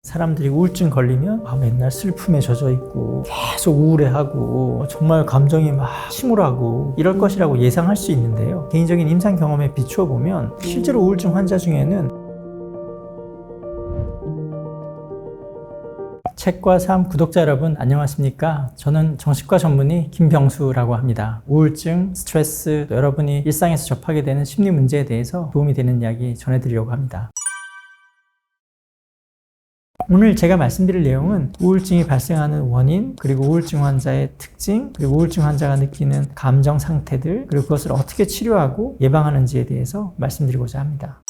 사람들이 우울증 걸리면 맨날 슬픔에 젖어 있고 계속 우울해하고 정말 감정이 막 침울하고 이럴 것이라고 예상할 수 있는데요. 개인적인 임상 경험에 비추어 보면 실제로 우울증 환자 중에는 책과 삶 구독자 여러분 안녕하십니까? 저는 정신과 전문의 김병수라고 합니다. 우울증, 스트레스, 여러분이 일상에서 접하게 되는 심리 문제에 대해서 도움이 되는 이야기 전해드리려고 합니다. 오늘 제가 말씀드릴 내용은 우울증이 발생하는 원인, 그리고 우울증 환자의 특징, 그리고 우울증 환자가 느끼는 감정 상태들, 그리고 그것을 어떻게 치료하고 예방하는지에 대해서 말씀드리고자 합니다.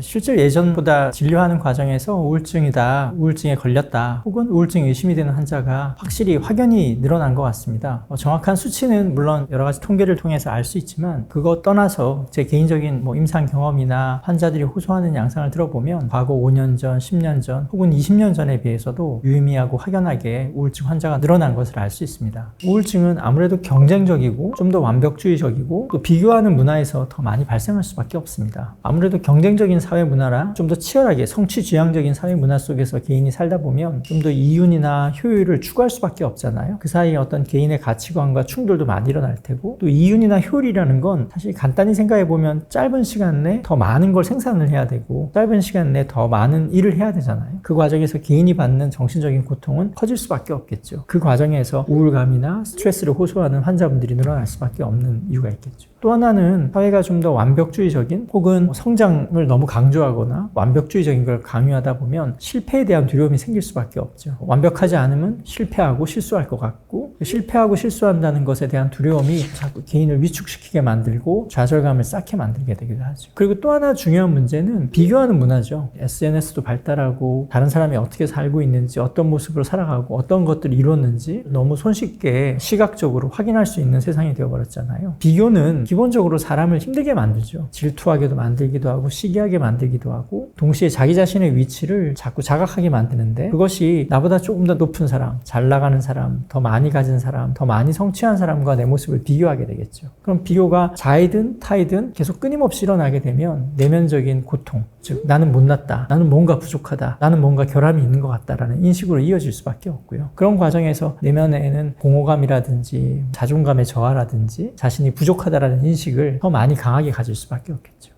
실제로 예전보다 진료하는 과정에서 우울증이다, 우울증에 걸렸다, 혹은 우울증 의심이 되는 환자가 확실히 확연히 늘어난 것 같습니다. 정확한 수치는 물론 여러 가지 통계를 통해서 알 수 있지만 그거 떠나서 제 개인적인 임상 경험이나 환자들이 호소하는 양상을 들어보면 과거 5년 전, 10년 전, 혹은 20년 전에 비해서도 유의미하고 확연하게 우울증 환자가 늘어난 것을 알 수 있습니다. 우울증은 아무래도 경쟁적이고 좀 더 완벽주의적이고 또 비교하는 문화에서 더 많이 발생할 수밖에 없습니다. 아무래도 경쟁적인 사회 문화랑 좀 더 치열하게 성취지향적인 사회 문화 속에서 개인이 살다 보면 좀 더 이윤이나 효율을 추구할 수밖에 없잖아요. 그 사이에 어떤 개인의 가치관과 충돌도 많이 일어날 테고, 또 이윤이나 효율이라는 건 사실 간단히 생각해 보면 짧은 시간 내에 더 많은 걸 생산을 해야 되고 짧은 시간 내에 더 많은 일을 해야 되잖아요. 그 과정에서 개인이 받는 정신적인 고통은 커질 수밖에 없겠죠. 그 과정에서 우울감이나 스트레스를 호소하는 환자분들이 늘어날 수밖에 없는 이유가 있겠죠. 또 하나는 사회가 좀 더 완벽주의적인 혹은 성장을 너무 강조하거나 완벽주의적인 걸 강요하다 보면 실패에 대한 두려움이 생길 수밖에 없죠. 완벽하지 않으면 실패하고 실수할 것 같고, 실패하고 실수한다는 것에 대한 두려움이 자꾸 개인을 위축시키게 만들고 좌절감을 쌓게 만들게 되기도 하죠. 그리고 또 하나 중요한 문제는 비교하는 문화죠. SNS도 발달하고 다른 사람이 어떻게 살고 있는지, 어떤 모습으로 살아가고 어떤 것들을 이뤘는지 너무 손쉽게 시각적으로 확인할 수 있는 세상이 되어버렸잖아요. 비교는 기본적으로 사람을 힘들게 만들죠. 질투하게도 만들기도 하고 시기하게 만들기도 하고, 동시에 자기 자신의 위치를 자꾸 자각하게 만드는데, 그것이 나보다 조금 더 높은 사람, 잘 나가는 사람, 더 많이 가진 사람, 더 많이 성취한 사람과 내 모습을 비교하게 되겠죠. 그럼 비교가 자이든 타이든 계속 끊임없이 일어나게 되면 내면적인 고통, 즉 나는 못났다, 나는 뭔가 부족하다, 나는 뭔가 결함이 있는 것 같다라는 인식으로 이어질 수밖에 없고요. 그런 과정에서 내면에는 공허감이라든지 자존감의 저하라든지 자신이 부족하다라는 인식을 더 많이 강하게 가질 수밖에 없겠죠.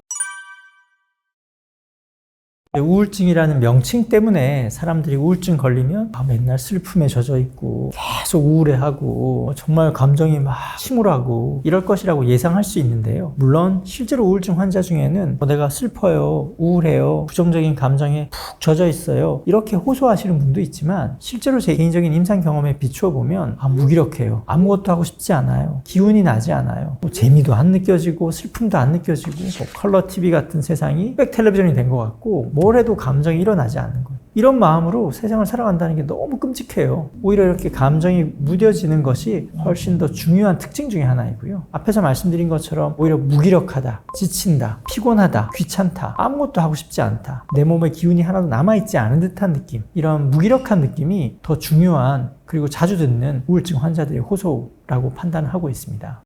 우울증이라는 명칭 때문에 사람들이 우울증 걸리면 맨날 슬픔에 젖어 있고 계속 우울해하고 정말 감정이 막 침울하고 이럴 것이라고 예상할 수 있는데요. 물론 실제로 우울증 환자 중에는 내가 슬퍼요, 우울해요, 부정적인 감정에 푹 젖어 있어요, 이렇게 호소하시는 분도 있지만, 실제로 제 개인적인 임상 경험에 비추어 보면 무기력해요, 아무것도 하고 싶지 않아요, 기운이 나지 않아요, 재미도 안 느껴지고 슬픔도 안 느껴지고 컬러 TV 같은 세상이 백 텔레비전이 된 것 같고 뭘 해도 감정이 일어나지 않는 거예요. 이런 마음으로 세상을 살아간다는 게 너무 끔찍해요. 오히려 이렇게 감정이 무뎌지는 것이 훨씬 더 중요한 특징 중에 하나이고요. 앞에서 말씀드린 것처럼 오히려 무기력하다, 지친다, 피곤하다, 귀찮다, 아무것도 하고 싶지 않다, 내 몸에 기운이 하나도 남아있지 않은 듯한 느낌, 이런 무기력한 느낌이 더 중요한, 그리고 자주 듣는 우울증 환자들의 호소라고 판단을 하고 있습니다.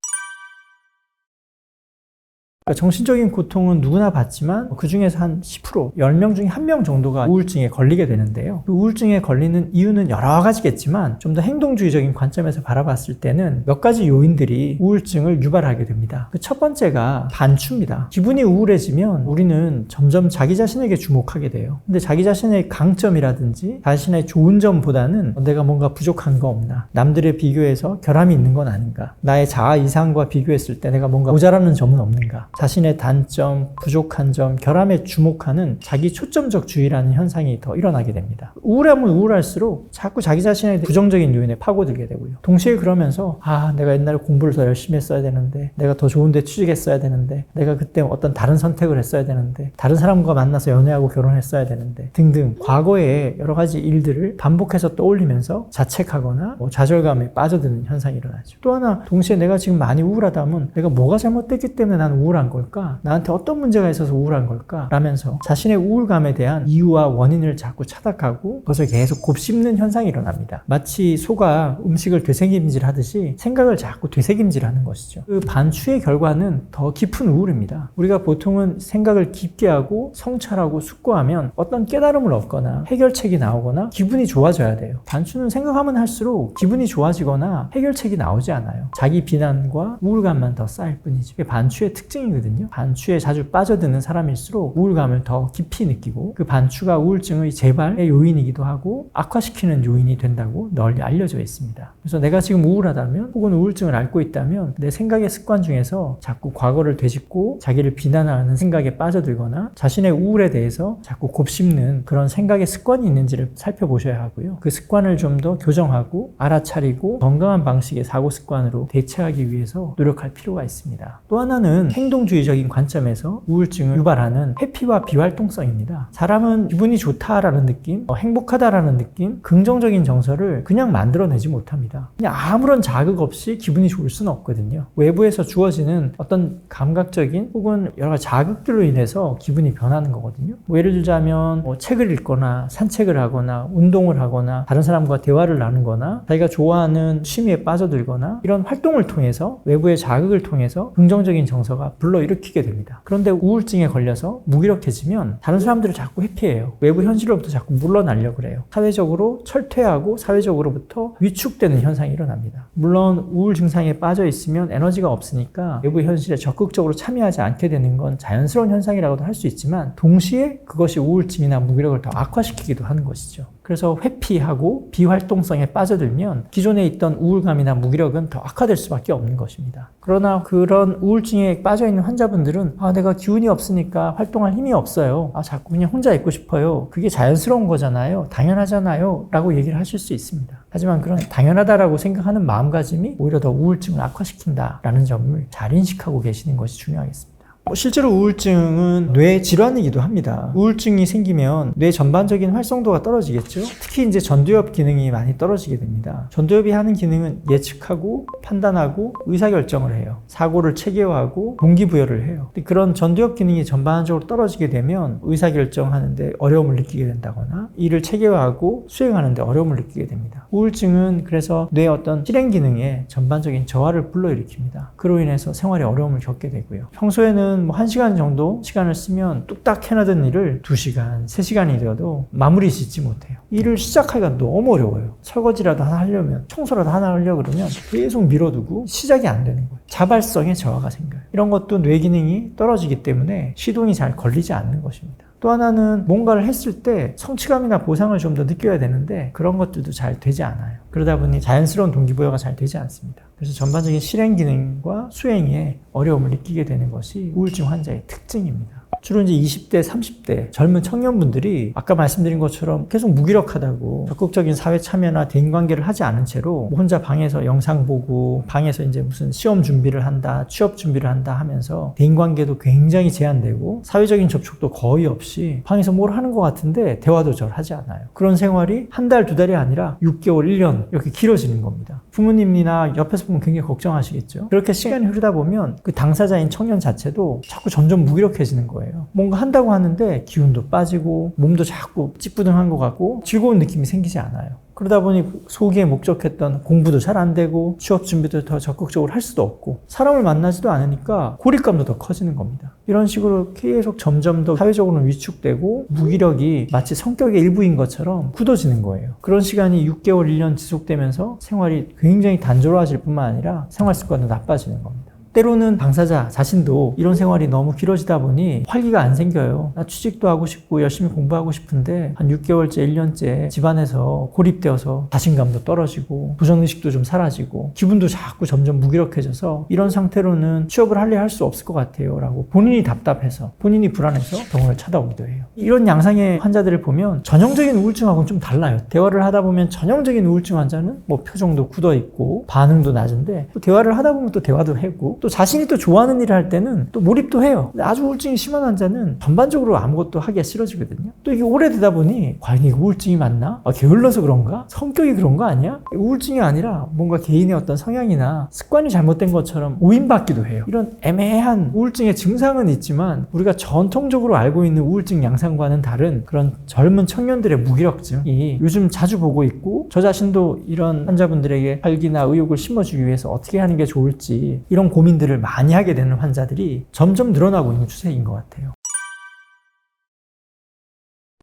정신적인 고통은 누구나 받지만 그 중에서 한 10%, 10명 중에 1명 정도가 우울증에 걸리게 되는데요. 그 우울증에 걸리는 이유는 여러 가지겠지만 좀 더 행동주의적인 관점에서 바라봤을 때는 몇 가지 요인들이 우울증을 유발하게 됩니다. 그 첫 번째가 반추입니다. 기분이 우울해지면 우리는 점점 자기 자신에게 주목하게 돼요. 근데 자기 자신의 강점이라든지 자신의 좋은 점보다는 내가 뭔가 부족한 거 없나, 남들에 비교해서 결함이 있는 건 아닌가, 나의 자아 이상과 비교했을 때 내가 뭔가 모자라는 점은 없는가, 자신의 단점, 부족한 점, 결함에 주목하는 자기 초점적 주의라는 현상이 더 일어나게 됩니다. 우울하면 우울할수록 자꾸 자기 자신의 부정적인 요인에 파고들게 되고요. 동시에 그러면서 내가 옛날에 공부를 더 열심히 했어야 되는데, 내가 더 좋은 데 취직했어야 되는데, 내가 그때 어떤 다른 선택을 했어야 되는데, 다른 사람과 만나서 연애하고 결혼했어야 되는데 등등 과거의 여러 가지 일들을 반복해서 떠올리면서 자책하거나 좌절감에 빠져드는 현상이 일어나죠. 또 하나, 동시에 내가 지금 많이 우울하다면 내가 뭐가 잘못됐기 때문에 난 우울한 우울한 걸까? 나한테 어떤 문제가 있어서 우울한 걸까? 라면서 자신의 우울감에 대한 이유와 원인을 자꾸 찾아가고 그것을 계속 곱씹는 현상이 일어납니다. 마치 소가 음식을 되새김질 하듯이 생각을 자꾸 되새김질하는 것이죠. 그 반추의 결과는 더 깊은 우울입니다. 우리가 보통은 생각을 깊게 하고 성찰하고 숙고하면 어떤 깨달음을 얻거나 해결책이 나오거나 기분이 좋아져야 돼요. 반추는 생각하면 할수록 기분이 좋아지거나 해결책이 나오지 않아요. 자기 비난과 우울감만 더 쌓일 뿐이죠. 그게 반추의 특징이거든요. 반추에 자주 빠져드는 사람일수록 우울감을 더 깊이 느끼고 그 반추가 우울증의 재발의 요인이기도 하고 악화시키는 요인이 된다고 널리 알려져 있습니다. 그래서 내가 지금 우울하다면 혹은 우울증을 앓고 있다면 내 생각의 습관 중에서 자꾸 과거를 되짚고 자기를 비난하는 생각에 빠져들거나 자신의 우울에 대해서 자꾸 곱씹는 그런 생각의 습관이 있는지를 살펴보셔야 하고요. 그 습관을 좀 더 교정하고 알아차리고 건강한 방식의 사고 습관으로 대체하기 위해서 노력할 필요가 있습니다. 또 하나는 행동주의적인 관점에서 우울증을 유발하는 회피와 비활동성입니다. 사람은 기분이 좋다라는 느낌, 행복하다라는 느낌, 긍정적인 정서를 그냥 만들어내지 못합니다. 그냥 아무런 자극 없이 기분이 좋을 수는 없거든요. 외부에서 주어지는 어떤 감각적인 혹은 여러 가지 자극들로 인해서 기분이 변하는 거거든요. 예를 들자면 책을 읽거나 산책을 하거나 운동을 하거나 다른 사람과 대화를 나누거나 자기가 좋아하는 취미에 빠져들거나 이런 활동을 통해서 외부의 자극을 통해서 긍정적인 정서가 불러일으키게 됩니다. 그런데 우울증에 걸려서 무기력해지면 다른 사람들을 자꾸 회피해요. 외부 현실로부터 자꾸 물러나려고 그래요. 사회적으로 철퇴하고 사회적으로부터 위축되는 현상이 일어납니다. 물론 우울 증상에 빠져 있으면 에너지가 없으니까 외부 현실에 적극적으로 참여하지 않게 되는 건 자연스러운 현상이라고도 할 수 있지만 동시에 그것이 우울증이나 무기력을 더 악화시키기도 하는 것이죠. 그래서 회피하고 비활동성에 빠져들면 기존에 있던 우울감이나 무기력은 더 악화될 수밖에 없는 것입니다. 그러나 그런 우울증에 빠져있는 환자분들은 내가 기운이 없으니까 활동할 힘이 없어요. 자꾸 그냥 혼자 있고 싶어요. 그게 자연스러운 거잖아요. 당연하잖아요. 라고 얘기를 하실 수 있습니다. 하지만 그런 당연하다라고 생각하는 마음가짐이 오히려 더 우울증을 악화시킨다라는 점을 잘 인식하고 계시는 것이 중요하겠습니다. 실제로 우울증은 뇌 질환이기도 합니다. 우울증이 생기면 뇌 전반적인 활성도가 떨어지겠죠. 특히 이제 전두엽 기능이 많이 떨어지게 됩니다. 전두엽이 하는 기능은 예측하고 판단하고 의사결정을 해요. 사고를 체계화하고 동기부여를 해요. 그런 전두엽 기능이 전반적으로 떨어지게 되면 의사결정하는데 어려움을 느끼게 된다거나 일을 체계화하고 수행하는데 어려움을 느끼게 됩니다. 우울증은 그래서 뇌의 어떤 실행 기능에 전반적인 저하를 불러일으킵니다. 그로 인해서 생활에 어려움을 겪게 되고요. 평소에는 1시간 정도 시간을 쓰면 뚝딱 해나던 일을 2시간, 3시간이 되어도 마무리 짓지 못해요. 일을 시작하기가 너무 어려워요. 설거지라도 하나 하려면, 청소라도 하나 하려고 그러면 계속 미뤄두고 시작이 안 되는 거예요. 자발성의 저하가 생겨요. 이런 것도 뇌 기능이 떨어지기 때문에 시동이 잘 걸리지 않는 것입니다. 또 하나는 뭔가를 했을 때 성취감이나 보상을 좀 더 느껴야 되는데 그런 것들도 잘 되지 않아요. 그러다 보니 자연스러운 동기부여가 잘 되지 않습니다. 그래서 전반적인 실행 기능과 수행에 어려움을 느끼게 되는 것이 우울증 환자의 특징입니다. 주로 이제 20대, 30대 젊은 청년분들이 아까 말씀드린 것처럼 계속 무기력하다고 적극적인 사회 참여나 대인관계를 하지 않은 채로 혼자 방에서 영상 보고 방에서 이제 무슨 시험 준비를 한다, 취업 준비를 한다 하면서 대인관계도 굉장히 제한되고 사회적인 접촉도 거의 없이 방에서 뭘 하는 것 같은데 대화도 잘 하지 않아요. 그런 생활이 한 달, 2달이 아니라 6개월, 1년 이렇게 길어지는 겁니다. 부모님이나 옆에서 보면 굉장히 걱정하시겠죠. 그렇게 시간이 흐르다 보면 그 당사자인 청년 자체도 자꾸 점점 무기력해지는 거예요. 뭔가 한다고 하는데 기운도 빠지고 몸도 자꾸 찌뿌둥한 것 같고 즐거운 느낌이 생기지 않아요. 그러다 보니 소기에 목적했던 공부도 잘 안 되고 취업 준비도 더 적극적으로 할 수도 없고 사람을 만나지도 않으니까 고립감도 더 커지는 겁니다. 이런 식으로 계속 점점 더 사회적으로는 위축되고 무기력이 마치 성격의 일부인 것처럼 굳어지는 거예요. 그런 시간이 6개월, 1년 지속되면서 생활이 굉장히 단조로워질 뿐만 아니라 생활 습관도 나빠지는 겁니다. 때로는 당사자 자신도 이런 생활이 너무 길어지다 보니 활기가 안 생겨요. 나 취직도 하고 싶고 열심히 공부하고 싶은데 한 6개월째, 1년째 집안에서 고립되어서 자신감도 떨어지고 도전의식도 좀 사라지고 기분도 자꾸 점점 무기력해져서 이런 상태로는 취업을 할 수 없을 것 같아요 라고 본인이 답답해서 본인이 불안해서 병원을 찾아오기도 해요. 이런 양상의 환자들을 보면 전형적인 우울증하고는 좀 달라요. 대화를 하다 보면 전형적인 우울증 환자는 표정도 굳어있고 반응도 낮은데 또 대화를 하다 보면 또 대화도 하고 또 또 자신이 또 좋아하는 일을 할 때는 또 몰입도 해요. 근데 아주 우울증이 심한 환자는 전반적으로 아무것도 하기가 싫어지거든요. 또 이게 오래되다 보니 과연 이게 우울증이 맞나? 게을러서 그런가? 성격이 그런 거 아니야? 우울증이 아니라 뭔가 개인의 어떤 성향이나 습관이 잘못된 것처럼 오인받기도 해요. 이런 애매한 우울증의 증상은 있지만 우리가 전통적으로 알고 있는 우울증 양상과는 다른 그런 젊은 청년들의 무기력증이 요즘 자주 보고 있고, 저 자신도 이런 환자분들에게 활기나 의욕을 심어주기 위해서 어떻게 하는 게 좋을지 이런 고민들을 많이 하게 되는 환자들이 점점 늘어나고 있는 추세인 것 같아요.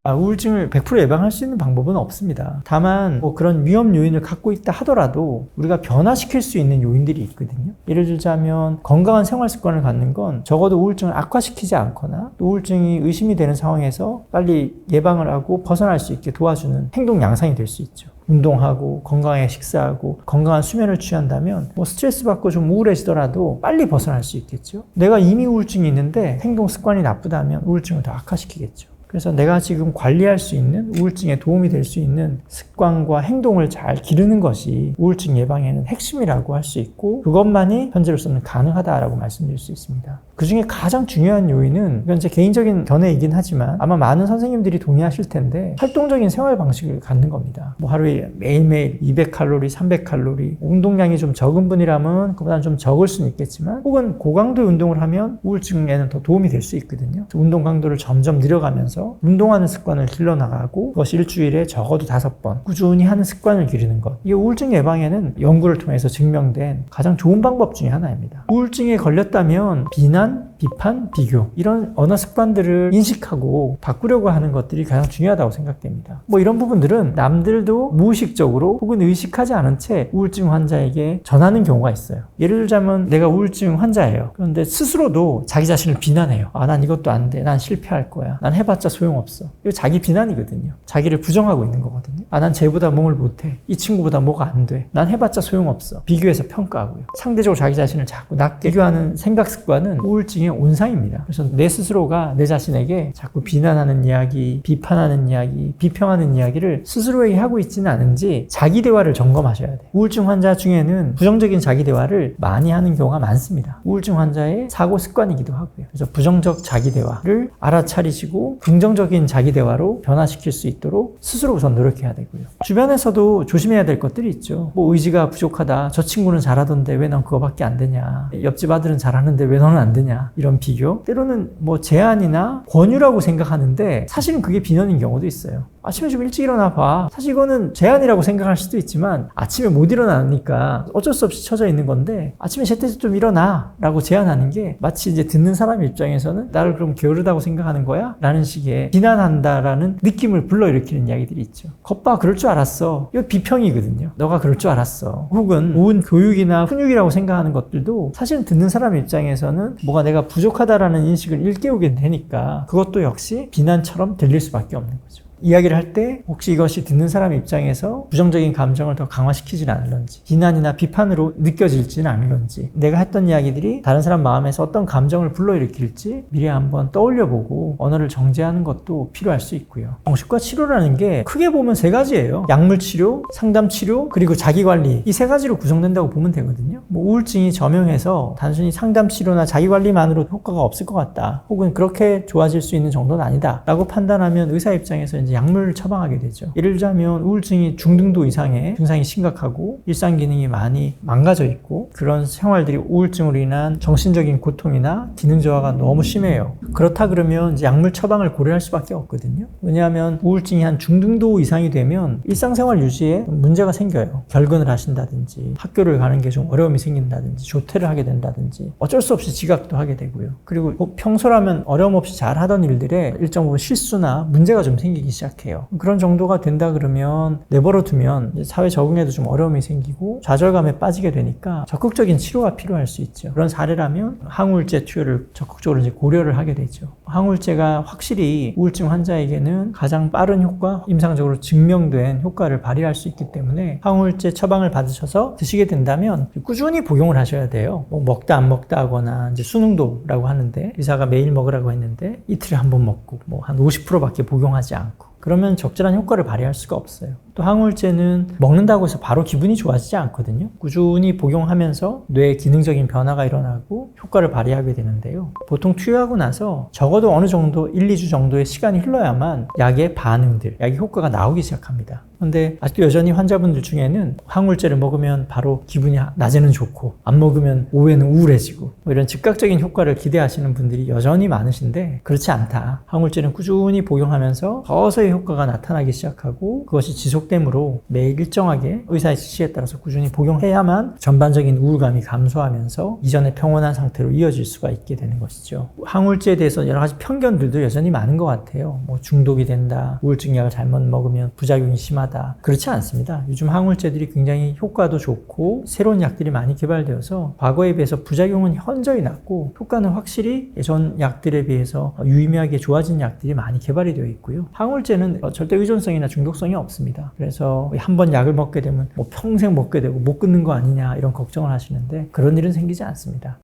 우울증을 100% 예방할 수 있는 방법은 없습니다. 다만 그런 위험 요인을 갖고 있다 하더라도 우리가 변화시킬 수 있는 요인들이 있거든요. 예를 들자면 건강한 생활 습관을 갖는 건 적어도 우울증을 악화시키지 않거나 우울증이 의심이 되는 상황에서 빨리 예방을 하고 벗어날 수 있게 도와주는 행동 양상이 될 수 있죠. 운동하고 건강하게 식사하고 건강한 수면을 취한다면 스트레스 받고 좀 우울해지더라도 빨리 벗어날 수 있겠죠. 내가 이미 우울증이 있는데 행동 습관이 나쁘다면 우울증을 더 악화시키겠죠. 그래서 내가 지금 관리할 수 있는 우울증에 도움이 될 수 있는 습관과 행동을 잘 기르는 것이 우울증 예방에는 핵심이라고 할 수 있고, 그것만이 현재로서는 가능하다라고 말씀드릴 수 있습니다. 그 중에 가장 중요한 요인은, 이건 제 개인적인 견해이긴 하지만 아마 많은 선생님들이 동의하실 텐데, 활동적인 생활 방식을 갖는 겁니다. 하루에 매일매일 200칼로리, 300칼로리, 운동량이 좀 적은 분이라면 그보다는 좀 적을 수는 있겠지만, 혹은 고강도 운동을 하면 우울증에는 더 도움이 될 수 있거든요. 운동 강도를 점점 늘려가면서 운동하는 습관을 길러나가고, 그것이 일주일에 적어도 5번 꾸준히 하는 습관을 기르는 것, 이게 우울증 예방에는 연구를 통해서 증명된 가장 좋은 방법 중에 하나입니다. 우울증에 걸렸다면 비난, 비판, 비교, 이런 언어 습관들을 인식하고 바꾸려고 하는 것들이 가장 중요하다고 생각됩니다. 이런 부분들은 남들도 무의식적으로 혹은 의식하지 않은 채 우울증 환자에게 전하는 경우가 있어요. 예를 들자면 내가 우울증 환자예요. 그런데 스스로도 자기 자신을 비난해요. 난 이것도 안 돼. 난 실패할 거야. 난 해봤자 소용없어. 이거 자기 비난이거든요. 자기를 부정하고 있는 거거든요. 난 쟤보다 뭘 못해. 이 친구보다 뭐가 안 돼. 난 해봤자 소용없어. 비교해서 평가하고요. 상대적으로 자기 자신을 자꾸 낮게 비교하는 생각 습관은 우울증의 온상입니다. 그래서 내 스스로가 내 자신에게 자꾸 비난하는 이야기, 비판하는 이야기, 비평하는 이야기를 스스로에게 하고 있지는 않은지 자기 대화를 점검하셔야 돼요. 우울증 환자 중에는 부정적인 자기 대화를 많이 하는 경우가 많습니다. 우울증 환자의 사고 습관이기도 하고요. 그래서 부정적 자기 대화를 알아차리시고 긍정적인 자기 대화로 변화시킬 수 있도록 스스로 우선 노력해야 되고요. 주변에서도 조심해야 될 것들이 있죠. 의지가 부족하다. 저 친구는 잘하던데 왜 넌 그거밖에 안 되냐. 옆집 아들은 잘하는데 왜 너는 안 되냐. 이런 비교. 때로는 제안이나 권유라고 생각하는데 사실은 그게 비난인 경우도 있어요. 아침에 좀 일찍 일어나 봐. 사실 이거는 제안이라고 생각할 수도 있지만 아침에 못 일어나니까 어쩔 수 없이 쳐져 있는 건데, 아침에 제때쯤 좀 일어나 라고 제안하는 게 마치 이제 듣는 사람 입장에서는 나를 그럼 게으르다고 생각하는 거야? 라는 식의 비난한다라는 느낌을 불러일으키는 이야기들이 있죠. 겉봐, 그럴 줄 알았어. 이거 비평이거든요. 너가 그럴 줄 알았어. 혹은 좋은 교육이나 훈육이라고 생각하는 것들도 사실은 듣는 사람 입장에서는 뭐가 내가 부족하다라는 인식을 일깨우게 되니까 그것도 역시 비난처럼 들릴 수밖에 없는 거죠. 이야기를 할 때 혹시 이것이 듣는 사람 입장에서 부정적인 감정을 더 강화시키지는 않을런지, 비난이나 비판으로 느껴질지는 않을런지, 내가 했던 이야기들이 다른 사람 마음에서 어떤 감정을 불러일으킬지 미리 한번 떠올려보고 언어를 정제하는 것도 필요할 수 있고요. 정신과 치료라는 게 크게 보면 3가지예요. 약물치료, 상담치료, 그리고 자기관리, 이 3가지로 구성된다고 보면 되거든요. 우울증이 저명해서 단순히 상담치료나 자기관리만으로 효과가 없을 것 같다, 혹은 그렇게 좋아질 수 있는 정도는 아니다 라고 판단하면 의사 입장에서 이제 약물을 처방하게 되죠. 예를 들자면 우울증이 중등도 이상의 증상이 심각하고 일상 기능이 많이 망가져 있고, 그런 생활들이 우울증으로 인한 정신적인 고통이나 기능 저하가 너무 심해요. 그렇다 그러면 이제 약물 처방을 고려할 수밖에 없거든요. 왜냐하면 우울증이 한 중등도 이상이 되면 일상생활 유지에 문제가 생겨요. 결근을 하신다든지, 학교를 가는 게 좀 어려움이 생긴다든지, 조퇴를 하게 된다든지, 어쩔 수 없이 지각도 하게 되고요. 그리고 평소라면 어려움 없이 잘 하던 일들에 일정 부분 실수나 문제가 좀 생기기 시작해요. 그런 정도가 된다 그러면 내버려 두면 사회 적응에도 좀 어려움이 생기고 좌절감에 빠지게 되니까 적극적인 치료가 필요할 수 있죠. 그런 사례라면 항우울제 투여를 적극적으로 이제 고려를 하게 되죠. 항우울제가 확실히 우울증 환자에게는 가장 빠른 효과, 임상적으로 증명된 효과를 발휘할 수 있기 때문에 항우울제 처방을 받으셔서 드시게 된다면 꾸준히 복용을 하셔야 돼요. 먹다 안 먹다 하거나 이제 수능도라고 하는데, 의사가 매일 먹으라고 했는데 이틀에 한 번 먹고 한 50%밖에 복용하지 않고, 그러면 적절한 효과를 발휘할 수가 없어요. 또 항우울제는 먹는다고 해서 바로 기분이 좋아지지 않거든요. 꾸준히 복용하면서 뇌의 기능적인 변화가 일어나고 효과를 발휘하게 되는데요. 보통 투여하고 나서 적어도 어느 정도 1, 2주 정도의 시간이 흘러야만 약의 반응들, 약의 효과가 나오기 시작합니다. 그런데 아직도 여전히 환자분들 중에는 항우울제를 먹으면 바로 기분이 낮에는 좋고 안 먹으면 오후에는 우울해지고 뭐 이런 즉각적인 효과를 기대하시는 분들이 여전히 많으신데 그렇지 않다. 항우울제는 꾸준히 복용하면서 서서히 효과가 나타나기 시작하고 그것이 지속되므로 매일 일정하게 의사의 지시에 따라서 꾸준히 복용해야만 전반적인 우울감이 감소하면서 이전의 평온한 상태로 이어질 수가 있게 되는 것이죠. 항우울제에 대해서 여러 가지 편견들도 여전히 많은 것 같아요. 뭐 중독이 된다, 우울증 약을 잘못 먹으면 부작용이 심하다. 그렇지 않습니다. 요즘 항우울제들이 굉장히 효과도 좋고 새로운 약들이 많이 개발되어서 과거에 비해서 부작용은 현저히 낮고 효과는 확실히 예전 약들에 비해서 유의미하게 좋아진 약들이 많이 개발이 되어 있고요. 항우울제는 절대 의존성이나 중독성이 없습니다. 그래서 한 번 약을 먹게 되면 뭐 평생 먹게 되고 못 끊는 거 아니냐 이런 걱정을 하시는데 그런 일은 생기지 않습니다.